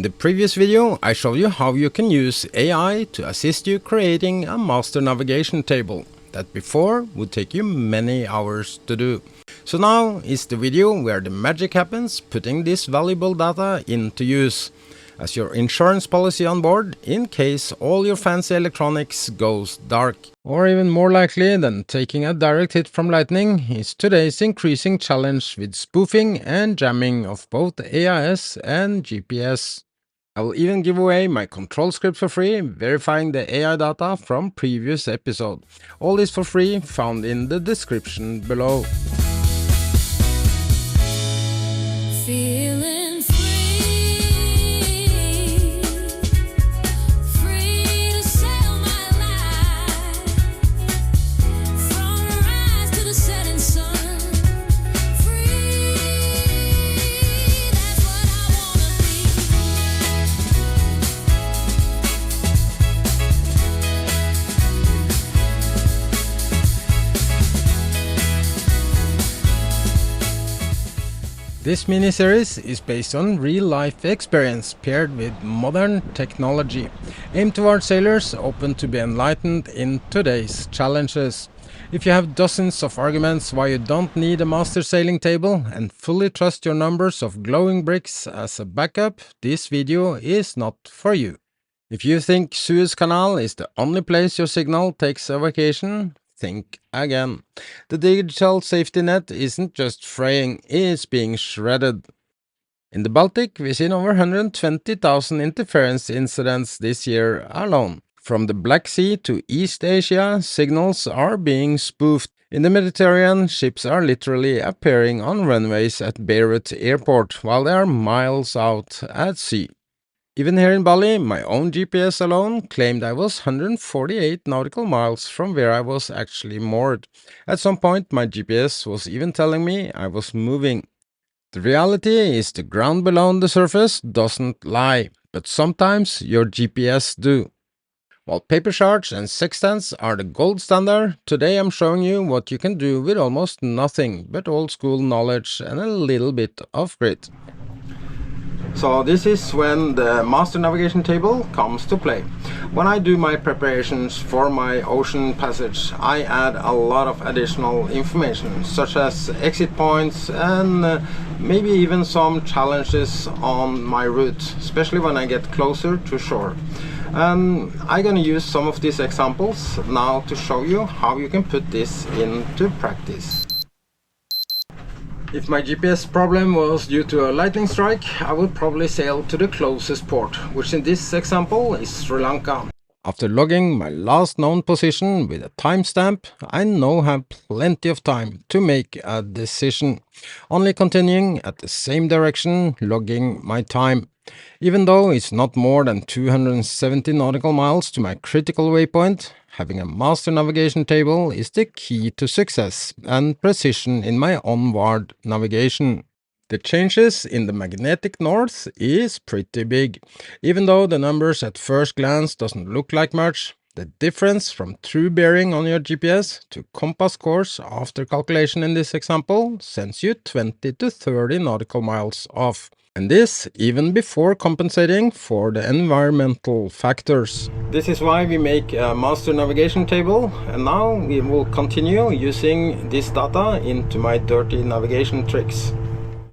the previous video, I showed you how you can use AI to assist you creating a master navigation table that before would take you many hours to do. So now is the video where the magic happens, putting this valuable data into use as your insurance policy on board in case all your fancy electronics goes dark. Or even more likely than taking a direct hit from lightning is today's increasing challenge with spoofing and jamming of both AIS and GPS. I will even give away my control script for free, verifying the AI data from previous episode. All this for free, found in the description below. Feeling free, free to sail my life, from the rise to the setting sun. Free, that's what I wanna This mini-series is based on real-life experience paired with modern technology, aimed towards sailors open to be enlightened in today's challenges. If you have dozens of arguments why you don't need a master sailing table and fully trust your numbers of glowing bricks as a backup, this video is not for you. If you think Suez Canal is the only place your signal takes a vacation, think again. The digital safety net isn't just fraying, it's being shredded. In the Baltic, we've seen over 120,000 interference incidents this year alone. From the Black Sea to East Asia, signals are being spoofed. In the Mediterranean, ships are literally appearing on runways at Beirut airport while they are miles out at sea. Even here in Bali, my own GPS alone claimed I was 148 nautical miles from where I was actually moored. At some point, my GPS was even telling me I was moving. The reality is the ground below the surface doesn't lie, but sometimes your GPS do. While paper charts and sextants are the gold standard, today I'm showing you what you can do with almost nothing but old school knowledge and a little bit of grit. So this is when the master navigation table comes to play. When I do my preparations for my ocean passage, I add a lot of additional information, such as exit points and maybe even some challenges on my route, especially when I get closer to shore. I'm gonna use some of these examples now to show you how you can put this into practice. If my GPS problem was due to a lightning strike, I would probably sail to the closest port, which in this example is Sri Lanka. After logging my last known position with a timestamp, I now have plenty of time to make a decision, only continuing at the same direction, logging my time. Even though it's not more than 270 nautical miles to my critical waypoint, having a master navigation table is the key to success and precision in my onward navigation. The changes in the magnetic north is pretty big. Even though the numbers at first glance doesn't look like much, the difference from true bearing on your GPS to compass course after calculation in this example sends you 20 to 30 nautical miles off. And this even before compensating for the environmental factors. This is why we make a master navigation table, and now we will continue using this data into my dirty navigation tricks.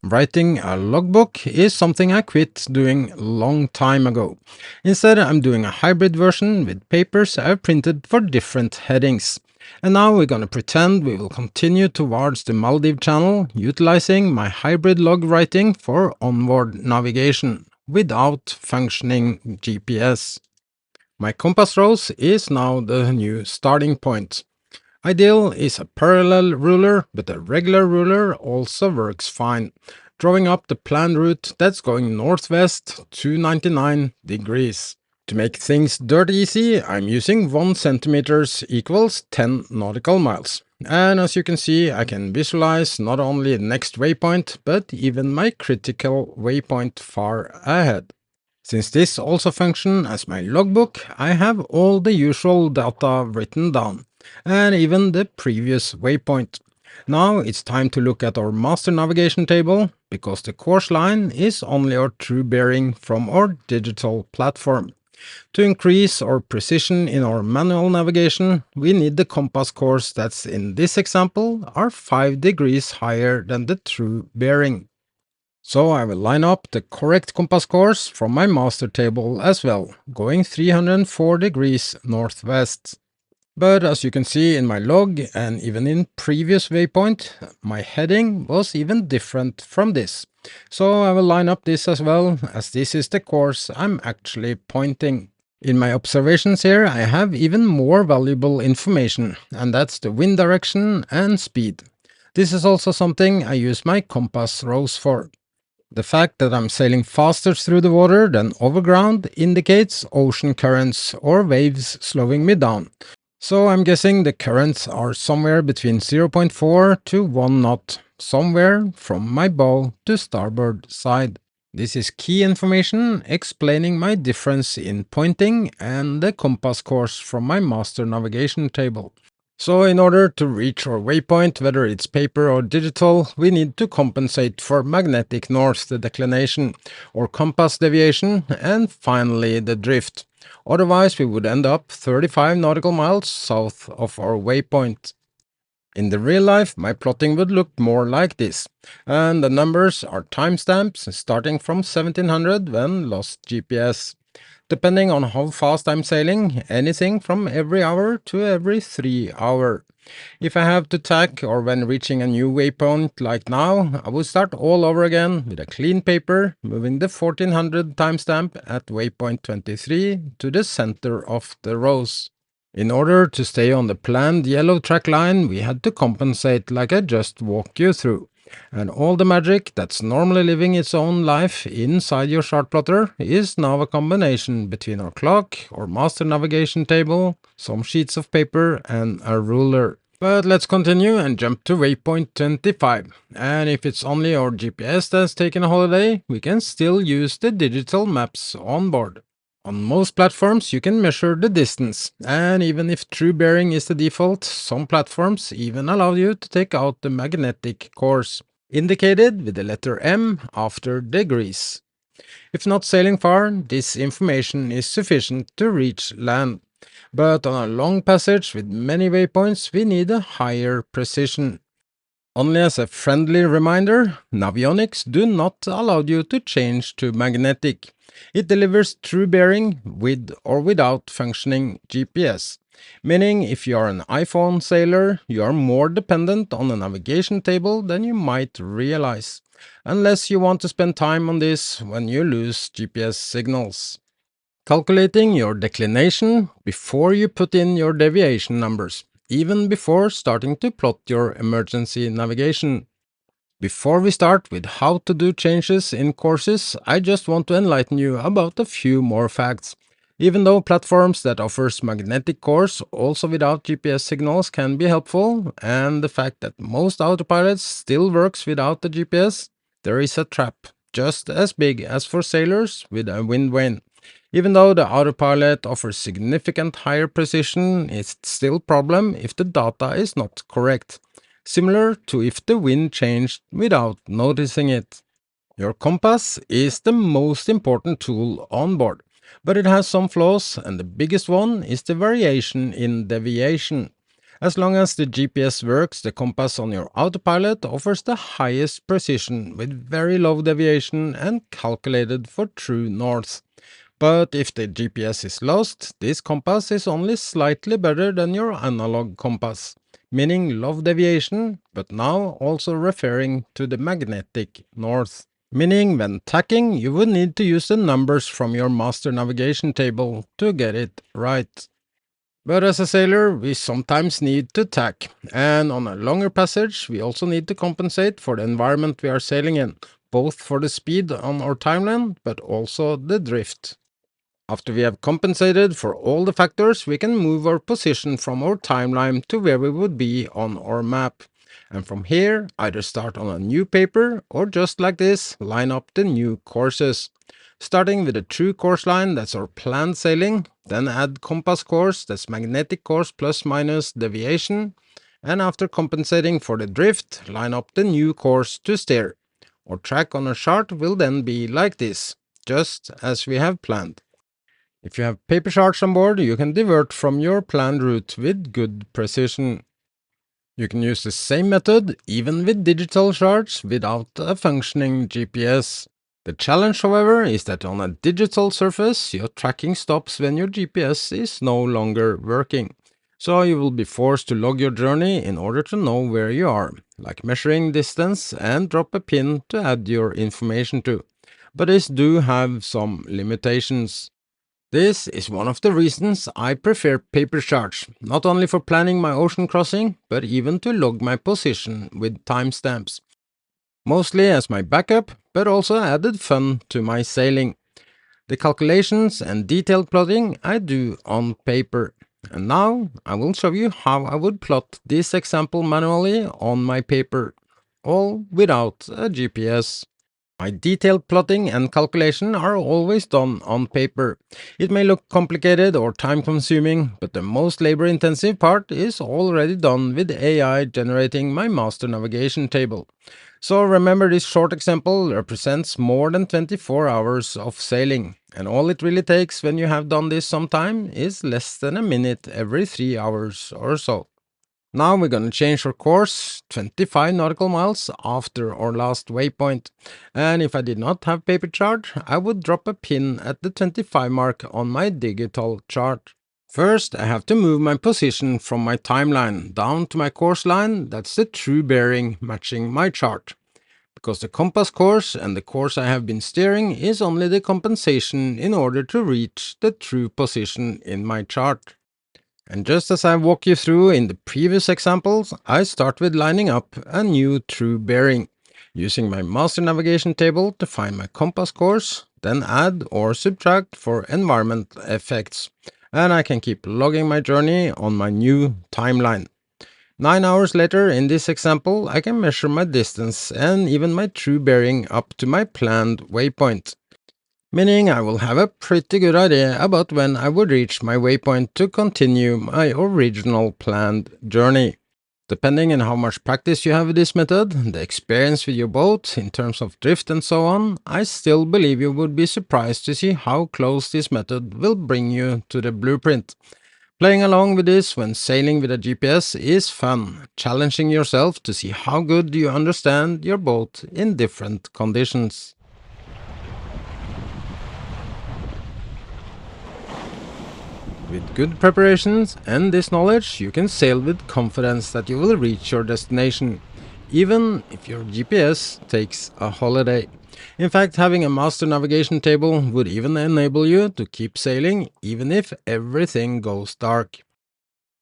Writing a logbook is something I quit doing a long time ago. Instead, I'm doing a hybrid version with papers I've printed for different headings. And now we're gonna pretend we will continue towards the Maldives channel, utilizing my hybrid log writing for onward navigation, without functioning GPS. My compass rose is now the new starting point. Ideal is a parallel ruler, but a regular ruler also works fine, drawing up the planned route that's going northwest 299 degrees. To make things dirt easy, I'm using 1 centimeters equals 10 nautical miles. And as you can see, I can visualize not only the next waypoint, but even my critical waypoint far ahead. Since this also functions as my logbook, I have all the usual data written down, and even the previous waypoint. Now it's time to look at our master navigation table, because the course line is only our true bearing from our digital platform. To increase our precision in our manual navigation, we need the compass course that's in this example are 5 degrees higher than the true bearing. So I will line up the correct compass course from my master table as well, going 304 degrees northwest. But as you can see in my log and even in previous waypoint, my heading was even different from this. So I will line up this as well, as this is the course I'm actually pointing. In my observations here, I have even more valuable information, and that's the wind direction and speed. This is also something I use my compass rose for. The fact that I'm sailing faster through the water than overground indicates ocean currents or waves slowing me down. So I'm guessing the currents are somewhere between 0.4 to 1 knot, somewhere from my bow to starboard side. This is key information explaining my difference in pointing and the compass course from my master navigation table. So in order to reach our waypoint, whether it's paper or digital, we need to compensate for magnetic north, the declination, or compass deviation, and finally the drift. Otherwise we would end up 35 nautical miles south of our waypoint. In the real life, my plotting would look more like this, and the numbers are timestamps starting from 1700 when lost GPS. Depending on how fast I'm sailing, anything from every hour to every 3 hours. If I have to tack or when reaching a new waypoint like now, I will start all over again with a clean paper, moving the 1400 timestamp at waypoint 23 to the center of the rows. In order to stay on the planned yellow track line, we had to compensate like I just walked you through. And all the magic that's normally living its own life inside your chart plotter is now a combination between our clock, our master navigation table, some sheets of paper and a ruler. But let's continue and jump to waypoint 25. And if it's only our GPS that's taking a holiday, we can still use the digital maps on board. On most platforms you can measure the distance, and even if true bearing is the default, some platforms even allow you to take out the magnetic course, indicated with the letter M after degrees. If not sailing far, this information is sufficient to reach land, but on a long passage with many waypoints we need a higher precision. Only as a friendly reminder, Navionics do not allow you to change to magnetic. It delivers true bearing with or without functioning GPS, meaning if you are an iPhone sailor, you are more dependent on a navigation table than you might realize, unless you want to spend time on this when you lose GPS signals. Calculating your declination before you put in your deviation numbers, even before starting to plot your emergency navigation. Before we start with how to do changes in courses, I just want to enlighten you about a few more facts. Even though platforms that offers magnetic course also without GPS signals can be helpful, and the fact that most autopilots still works without the GPS, there is a trap, just as big as for sailors with a wind vane. Even though the autopilot offers significant higher precision, it's still a problem if the data is not correct, similar to if the wind changed without noticing it. Your compass is the most important tool on board, but it has some flaws, and the biggest one is the variation in deviation. As long as the GPS works, the compass on your autopilot offers the highest precision with very low deviation and calculated for true north. But if the GPS is lost, this compass is only slightly better than your analog compass, meaning low deviation, but now also referring to the magnetic north. Meaning when tacking, you would need to use the numbers from your master navigation table to get it right. But as a sailor, we sometimes need to tack, and on a longer passage, we also need to compensate for the environment we are sailing in, both for the speed on our timeline, but also the drift. After we have compensated for all the factors, we can move our position from our timeline to where we would be on our map. And from here, either start on a new paper or just like this, line up the new courses. Starting with a true course line, that's our planned sailing, then add compass course, that's magnetic course plus minus deviation, and after compensating for the drift, line up the new course to steer. Our track on a chart will then be like this, just as we have planned. If you have paper charts on board, you can divert from your planned route with good precision. You can use the same method even with digital charts without a functioning GPS. The challenge, however, is that on a digital surface, your tracking stops when your GPS is no longer working. So you will be forced to log your journey in order to know where you are, like measuring distance and drop a pin to add your information to. But these do have some limitations. This is one of the reasons I prefer paper charts, not only for planning my ocean crossing, but even to log my position with timestamps. Mostly as my backup, but also added fun to my sailing. The calculations and detailed plotting I do on paper. And now I will show you how I would plot this example manually on my paper, all without a GPS. My detailed plotting and calculation are always done on paper. It may look complicated or time-consuming, but the most labor-intensive part is already done with AI generating my master navigation table. So remember, this short example represents more than 24 hours of sailing, and all it really takes when you have done this some time is less than a minute every 3 hours or so. Now we're going to change our course 25 nautical miles after our last waypoint, and if I did not have paper chart, I would drop a pin at the 25 mark on my digital chart. First, I have to move my position from my timeline down to my course line. That's the true bearing matching my chart, because the compass course and the course I have been steering is only the compensation in order to reach the true position in my chart. And just as I walked you through in the previous examples, I start with lining up a new true bearing, using my master navigation table to find my compass course, then add or subtract for environmental effects, and I can keep logging my journey on my new timeline. 9 hours later in this example, I can measure my distance and even my true bearing up to my planned waypoint, meaning I will have a pretty good idea about when I would reach my waypoint to continue my original planned journey. Depending on how much practice you have with this method, the experience with your boat in terms of drift and so on, I still believe you would be surprised to see how close this method will bring you to the blueprint. Playing along with this when sailing with a GPS is fun, challenging yourself to see how good you understand your boat in different conditions. With good preparations and this knowledge, you can sail with confidence that you will reach your destination, even if your GPS takes a holiday. In fact, having a master navigation table would even enable you to keep sailing even if everything goes dark.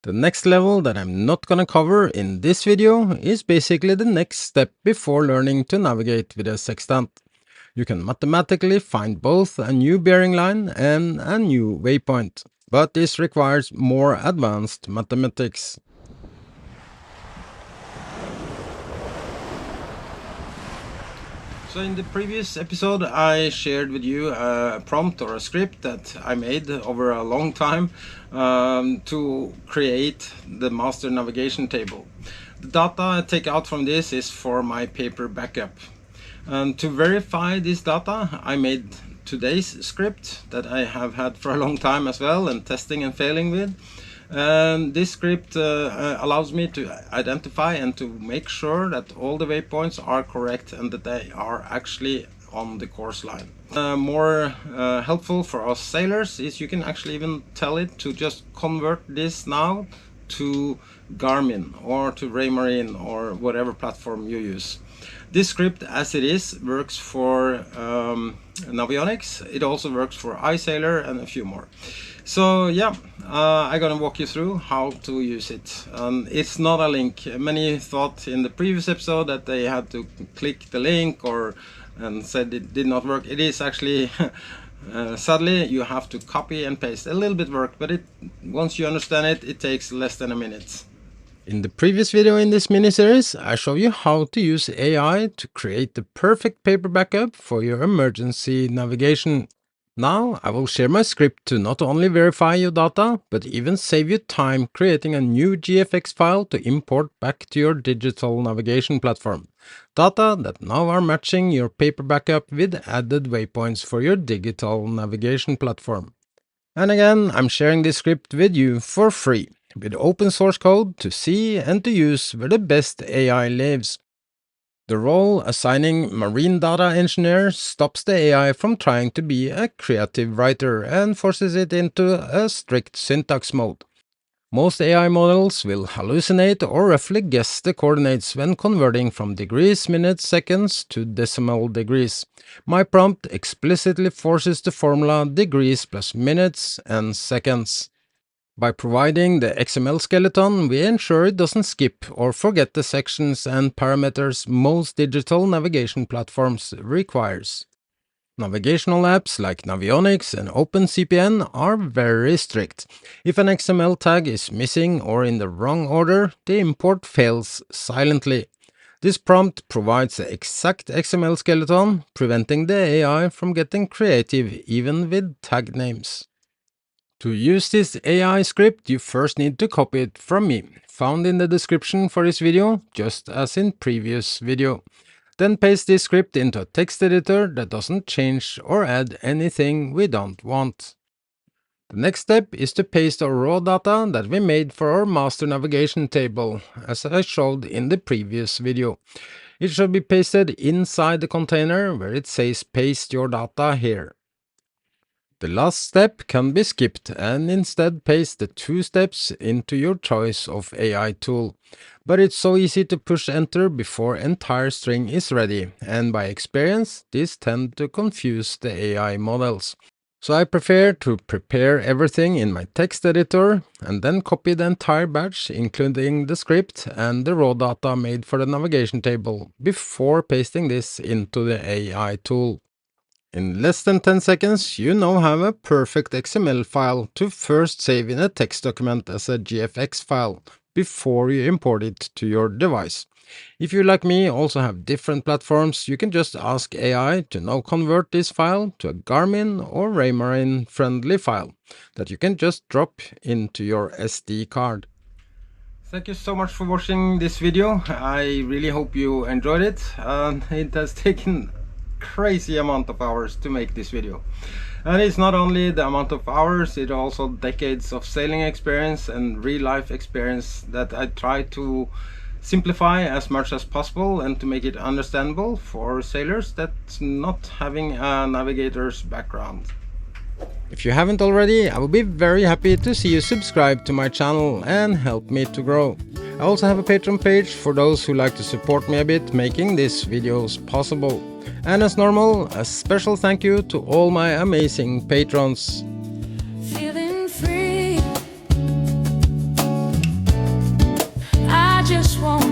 The next level that I'm not gonna cover in this video is basically the next step before learning to navigate with a sextant. You can mathematically find both a new bearing line and a new waypoint, but this requires more advanced mathematics. So in the previous episode I shared with you a prompt or a script that I made over a long time to create the master navigation table. The data I take out from this is for my paper backup. And to verify this data, I made today's script that I have had for a long time as well and testing and failing with. And this script allows me to identify and to make sure that all the waypoints are correct and that they are actually on the course line. More helpful for us sailors is you can actually even tell it to just convert this now to Garmin or to Raymarine or whatever platform you use. This script as it is works for Navionics. It also works for iSailor and a few more. So yeah, I'm gonna walk you through how to use it. It's not a link. Many thought in the previous episode that they had to click the link and said it did not work. It is actually sadly you have to copy and paste. A little bit work, but once you understand it, it takes less than a minute. In the previous video in this mini-series, I show you how to use AI to create the perfect paper backup for your emergency navigation. Now I will share my script to not only verify your data, but even save you time creating a new GFX file to import back to your digital navigation platform. Data that now are matching your paper backup with added waypoints for your digital navigation platform. And again, I'm sharing this script with you for free, with open source code to see and to use where the best AI lives. The role assigning marine data engineer stops the AI from trying to be a creative writer and forces it into a strict syntax mode. Most AI models will hallucinate or roughly guess the coordinates when converting from degrees, minutes, seconds to decimal degrees. My prompt explicitly forces the formula degrees plus minutes and seconds. By providing the XML skeleton, we ensure it doesn't skip or forget the sections and parameters most digital navigation platforms requires. Navigational apps like Navionics and OpenCPN are very strict. If an XML tag is missing or in the wrong order, the import fails silently. This prompt provides the exact XML skeleton, preventing the AI from getting creative even with tag names. To use this AI script, you first need to copy it from me, found in the description for this video, just as in previous video. Then paste this script into a text editor that doesn't change or add anything we don't want. The next step is to paste our raw data that we made for our master navigation table, as I showed in the previous video. It should be pasted inside the container where it says paste your data here. The last step can be skipped and instead paste the 2 steps into your choice of AI tool. But it's so easy to push enter before entire string is ready, and by experience, this tend to confuse the AI models. So I prefer to prepare everything in my text editor and then copy the entire batch, including the script and the raw data made for the navigation table, before pasting this into the AI tool. In less than 10 seconds, you now have a perfect XML file to first save in a text document as a GFX file before you import it to your device. If you, like me, also have different platforms, you can just ask AI to now convert this file to a Garmin or Raymarine friendly file that you can just drop into your SD card. Thank you so much for watching this video. I really hope you enjoyed it. It has taken crazy amount of hours to make this video, and it's not only the amount of hours, it's also decades of sailing experience and real-life experience that I try to simplify as much as possible and to make it understandable for sailors that's not having a navigator's background. If you haven't already, I will be very happy to see you subscribe to my channel and help me to grow. I also have a Patreon page for those who like to support me a bit making these videos possible. And as normal, a special thank you to all my amazing patrons. Feeling free. I just want